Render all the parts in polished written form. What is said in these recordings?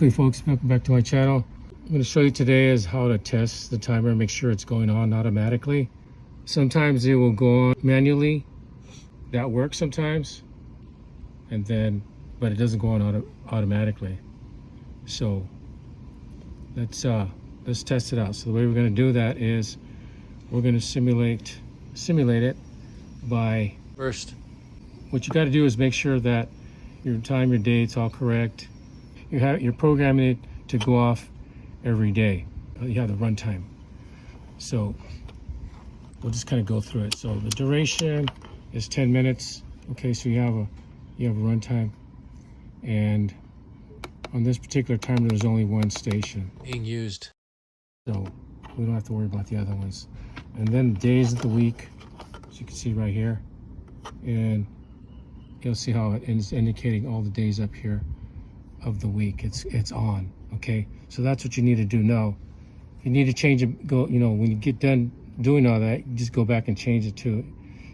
Hey folks, welcome back to my channel. I'm going to show you today is how to test the timer and make sure it's going on automatically. Sometimes it will go on manually. That works sometimes, but it doesn't go on automatically. So let's test it out. So the way we're going to do that is we're going to simulate it by first. What you got to do is make sure that your time, your date's all correct. You're programming it to go off every day. You have the runtime. So we'll just kind of go through it. So the duration is 10 minutes. Okay, so you have a runtime, and on this particular timer there's only one station being used, so we don't have to worry about the other ones. And then days of the week, as you can see right here, and you'll see how it is indicating all the days up here of the week. It's on. Okay, so that's what you need to do now. You need to change it. When you get done doing all that, you just go back and change it to,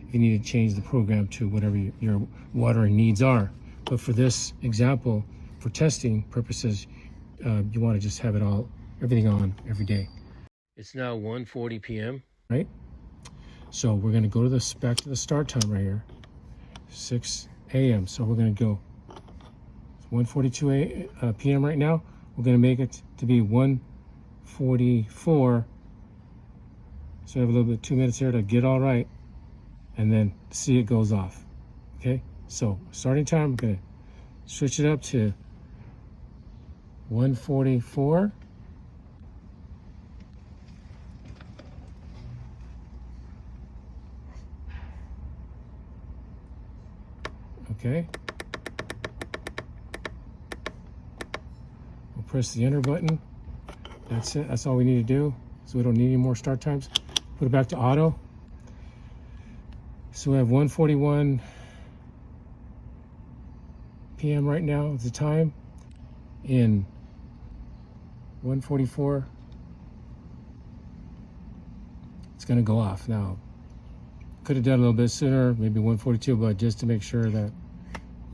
if you need to change the program to whatever your watering needs are. But for this example, for testing purposes, you want to just have everything on every day. It's now 1:40 p.m. right? So we're going to go to back to the start time right here, 6 a.m. So we're going to go 1:42 p.m. right now. We're going to make it to be 1:44. So we have a little bit, 2 minutes here to get all right, and then see it goes off. Okay, so starting time, I'm going to switch it up to 1:44. Okay. We'll press the enter button. That's it. That's all we need to do. So we don't need any more start times. Put it back to auto. So we have 1:41 p.m. right now at the time. In 1:44, it's going to go off. Now, could have done a little bit sooner, maybe 1:42, but just to make sure that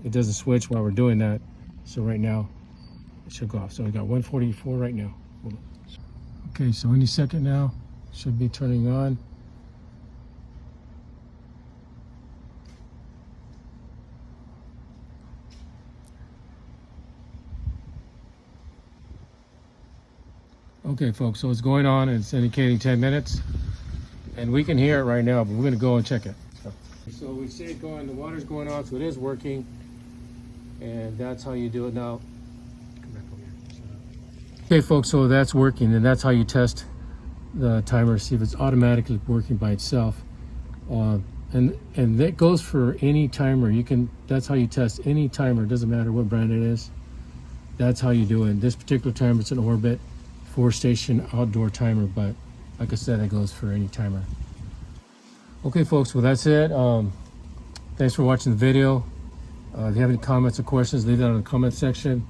it doesn't switch while we're doing that. So right now, it should go off. So we got 1:44 right now. Okay, so any second now, should be turning on. Okay, folks, so it's going on, and it's indicating 10 minutes. And we can hear it right now, but we're going to go and check it. So we see it going, the water's going on, so it is working. And that's how you do it now. Come back over here. Okay, folks, so that's working, and that's how you test the timer, see if it's automatically working by itself. And that goes for any timer. That's how you test any timer. It doesn't matter what brand it is. That's how you do it. This particular timer, it's an Orbit 4-station outdoor timer, but like I said, it goes for any timer. Okay, folks, well, that's it. Thanks for watching the video. If you have any comments or questions, leave that in the comment section.